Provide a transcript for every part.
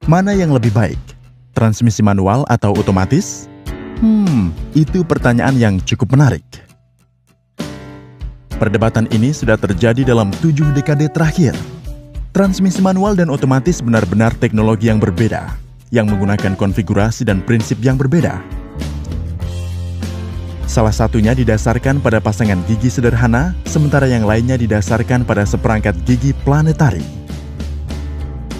Mana yang lebih baik? Transmisi manual atau otomatis? Itu pertanyaan yang cukup menarik. Perdebatan ini sudah terjadi dalam 7 dekade terakhir. Transmisi manual dan otomatis benar-benar teknologi yang berbeda, yang menggunakan konfigurasi dan prinsip yang berbeda. Salah satunya didasarkan pada pasangan gigi sederhana, sementara yang lainnya didasarkan pada seperangkat gigi planetari.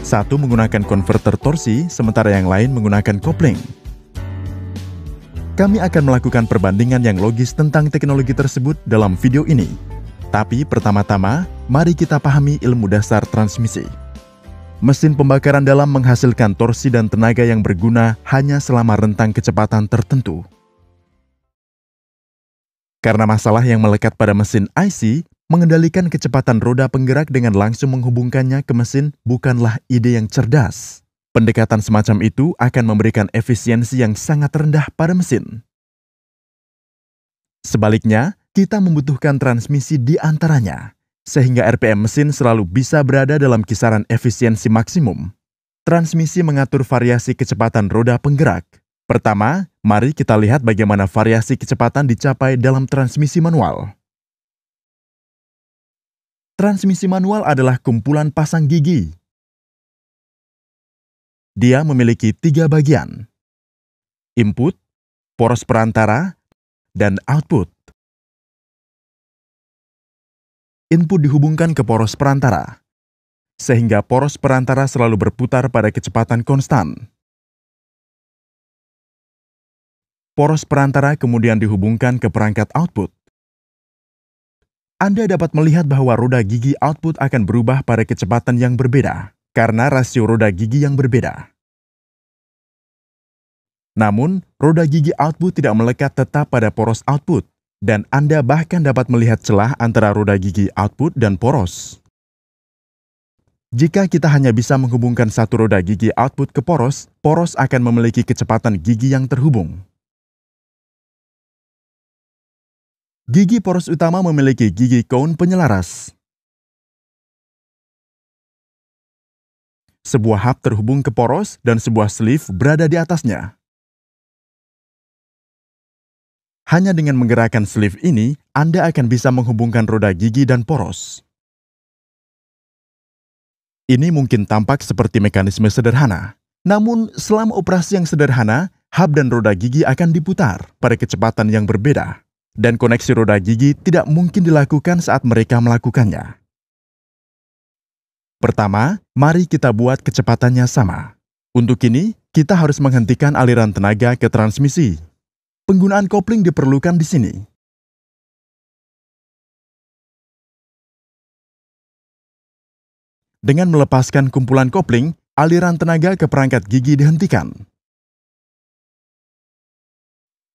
Satu menggunakan konverter torsi, sementara yang lain menggunakan kopling. Kami akan melakukan perbandingan yang logis tentang teknologi tersebut dalam video ini. Tapi pertama-tama, mari kita pahami ilmu dasar transmisi. Mesin pembakaran dalam menghasilkan torsi dan tenaga yang berguna hanya selama rentang kecepatan tertentu. Karena masalah yang melekat pada mesin IC, mengendalikan kecepatan roda penggerak dengan langsung menghubungkannya ke mesin bukanlah ide yang cerdas. Pendekatan semacam itu akan memberikan efisiensi yang sangat rendah pada mesin. Sebaliknya, kita membutuhkan transmisi di antaranya, sehingga RPM mesin selalu bisa berada dalam kisaran efisiensi maksimum. Transmisi mengatur variasi kecepatan roda penggerak. Pertama, mari kita lihat bagaimana variasi kecepatan dicapai dalam transmisi manual. Transmisi manual adalah kumpulan pasang gigi. Dia memiliki 3 bagian: input, poros perantara, dan output. Input dihubungkan ke poros perantara, sehingga poros perantara selalu berputar pada kecepatan konstan. Poros perantara kemudian dihubungkan ke perangkat output. Anda dapat melihat bahwa roda gigi output akan berubah pada kecepatan yang berbeda, karena rasio roda gigi yang berbeda. Namun, roda gigi output tidak melekat tetap pada poros output, dan Anda bahkan dapat melihat celah antara roda gigi output dan poros. Jika kita hanya bisa menghubungkan satu roda gigi output ke poros, poros akan memiliki kecepatan gigi yang terhubung. Gigi poros utama memiliki gigi cone penyelaras. Sebuah hub terhubung ke poros dan sebuah sleeve berada di atasnya. Hanya dengan menggerakkan sleeve ini, Anda akan bisa menghubungkan roda gigi dan poros. Ini mungkin tampak seperti mekanisme sederhana. Namun, selama operasi yang sederhana, hub dan roda gigi akan diputar pada kecepatan yang berbeda. Dan koneksi roda gigi tidak mungkin dilakukan saat mereka melakukannya. Pertama, mari kita buat kecepatannya sama. Untuk ini, kita harus menghentikan aliran tenaga ke transmisi. Penggunaan kopling diperlukan di sini. Dengan melepaskan kumpulan kopling, aliran tenaga ke perangkat gigi dihentikan.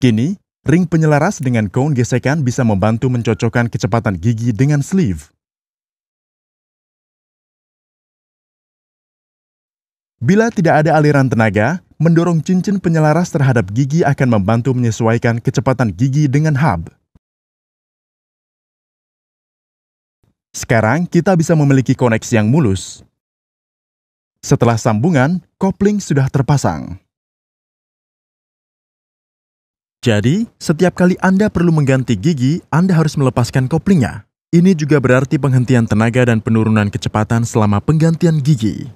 Kini, ring penyelaras dengan cone gesekan bisa membantu mencocokkan kecepatan gigi dengan sleeve. Bila tidak ada aliran tenaga, mendorong cincin penyelaras terhadap gigi akan membantu menyesuaikan kecepatan gigi dengan hub. Sekarang kita bisa memiliki koneksi yang mulus. Setelah sambungan, kopling sudah terpasang. Jadi, setiap kali Anda perlu mengganti gigi, Anda harus melepaskan koplingnya. Ini juga berarti penghentian tenaga dan penurunan kecepatan selama penggantian gigi.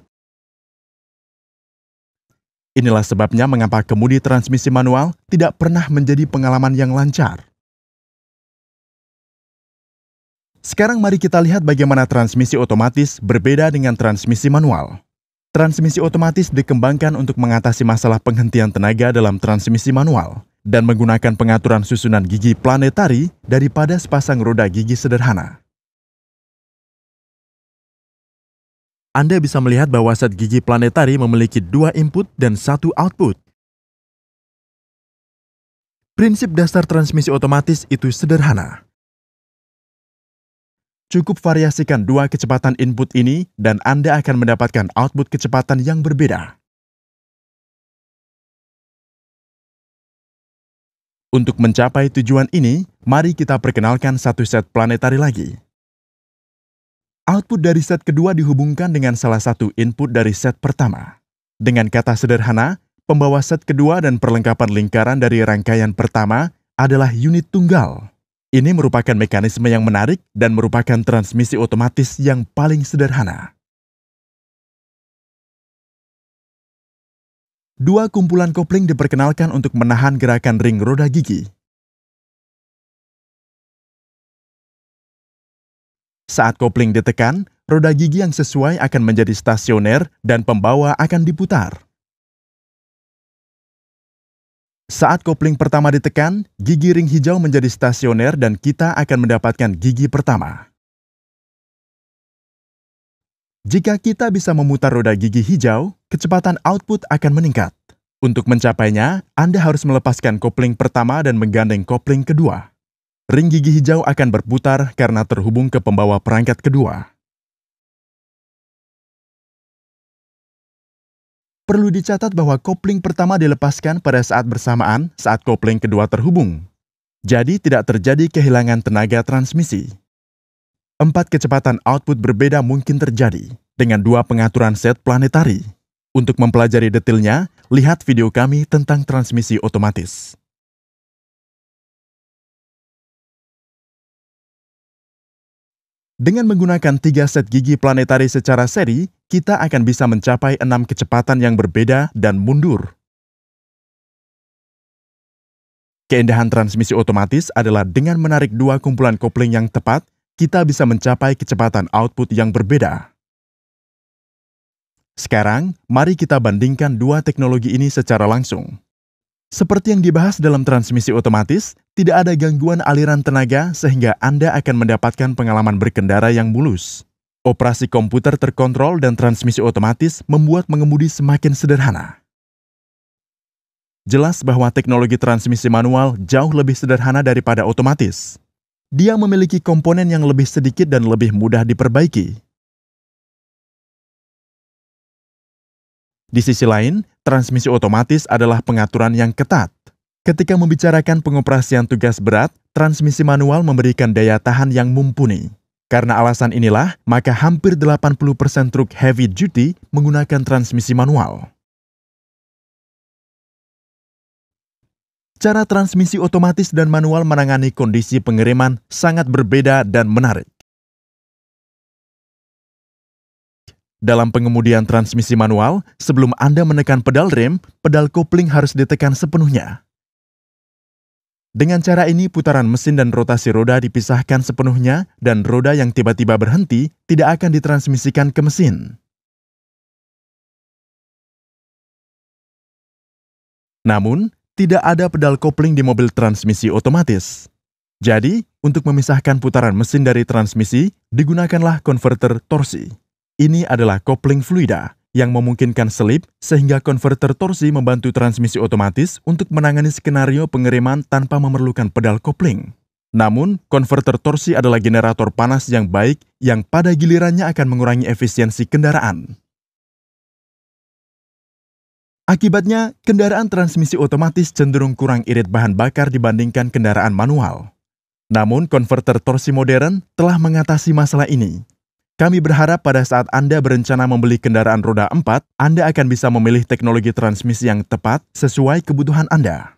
Inilah sebabnya mengapa kemudi transmisi manual tidak pernah menjadi pengalaman yang lancar. Sekarang mari kita lihat bagaimana transmisi otomatis berbeda dengan transmisi manual. Transmisi otomatis dikembangkan untuk mengatasi masalah penghentian tenaga dalam transmisi manual dan menggunakan pengaturan susunan gigi planetari daripada sepasang roda gigi sederhana. Anda bisa melihat bahwa set gigi planetari memiliki 2 input dan 1 output. Prinsip dasar transmisi otomatis itu sederhana. Cukup variasikan 2 kecepatan input ini dan Anda akan mendapatkan output kecepatan yang berbeda. Untuk mencapai tujuan ini, mari kita perkenalkan satu set planetari lagi. Output dari set kedua dihubungkan dengan salah satu input dari set pertama. Dengan kata sederhana, pembawa set kedua dan perlengkapan lingkaran dari rangkaian pertama adalah unit tunggal. Ini merupakan mekanisme yang menarik dan merupakan transmisi otomatis yang paling sederhana. Dua kumpulan kopling diperkenalkan untuk menahan gerakan ring roda gigi. Saat kopling ditekan, roda gigi yang sesuai akan menjadi stasioner dan pembawa akan diputar. Saat kopling pertama ditekan, gigi ring hijau menjadi stasioner dan kita akan mendapatkan gigi pertama. Jika kita bisa memutar roda gigi hijau, kecepatan output akan meningkat. Untuk mencapainya, Anda harus melepaskan kopling pertama dan menggandeng kopling kedua. Ring gigi hijau akan berputar karena terhubung ke pembawa perangkat kedua. Perlu dicatat bahwa kopling pertama dilepaskan pada saat bersamaan saat kopling kedua terhubung. Jadi tidak terjadi kehilangan tenaga transmisi. 4 kecepatan output berbeda mungkin terjadi dengan 2 pengaturan set planetari. Untuk mempelajari detailnya, lihat video kami tentang transmisi otomatis. Dengan menggunakan 3 set gigi planetari secara seri, kita akan bisa mencapai 6 kecepatan yang berbeda dan mundur. Keindahan transmisi otomatis adalah dengan menarik 2 kumpulan kopling yang tepat, kita bisa mencapai kecepatan output yang berbeda. Sekarang, mari kita bandingkan 2 teknologi ini secara langsung. Seperti yang dibahas dalam transmisi otomatis, tidak ada gangguan aliran tenaga sehingga Anda akan mendapatkan pengalaman berkendara yang mulus. Operasi komputer terkontrol dan transmisi otomatis membuat mengemudi semakin sederhana. Jelas bahwa teknologi transmisi manual jauh lebih sederhana daripada otomatis. Dia memiliki komponen yang lebih sedikit dan lebih mudah diperbaiki. Di sisi lain, transmisi otomatis adalah pengaturan yang ketat. Ketika membicarakan pengoperasian tugas berat, transmisi manual memberikan daya tahan yang mumpuni. Karena alasan inilah, maka hampir 80% truk heavy duty menggunakan transmisi manual. Cara transmisi otomatis dan manual menangani kondisi pengiriman sangat berbeda dan menarik. Dalam pengemudian transmisi manual, sebelum Anda menekan pedal rem, pedal kopling harus ditekan sepenuhnya. Dengan cara ini, putaran mesin dan rotasi roda dipisahkan sepenuhnya dan roda yang tiba-tiba berhenti tidak akan ditransmisikan ke mesin. Namun, tidak ada pedal kopling di mobil transmisi otomatis. Jadi, untuk memisahkan putaran mesin dari transmisi, digunakanlah konverter torsi. Ini adalah kopling fluida yang memungkinkan selip sehingga konverter torsi membantu transmisi otomatis untuk menangani skenario pengiriman tanpa memerlukan pedal kopling. Namun, konverter torsi adalah generator panas yang baik yang pada gilirannya akan mengurangi efisiensi kendaraan. Akibatnya, kendaraan transmisi otomatis cenderung kurang irit bahan bakar dibandingkan kendaraan manual. Namun, konverter torsi modern telah mengatasi masalah ini. Kami berharap pada saat Anda berencana membeli kendaraan roda 4, Anda akan bisa memilih teknologi transmisi yang tepat sesuai kebutuhan Anda.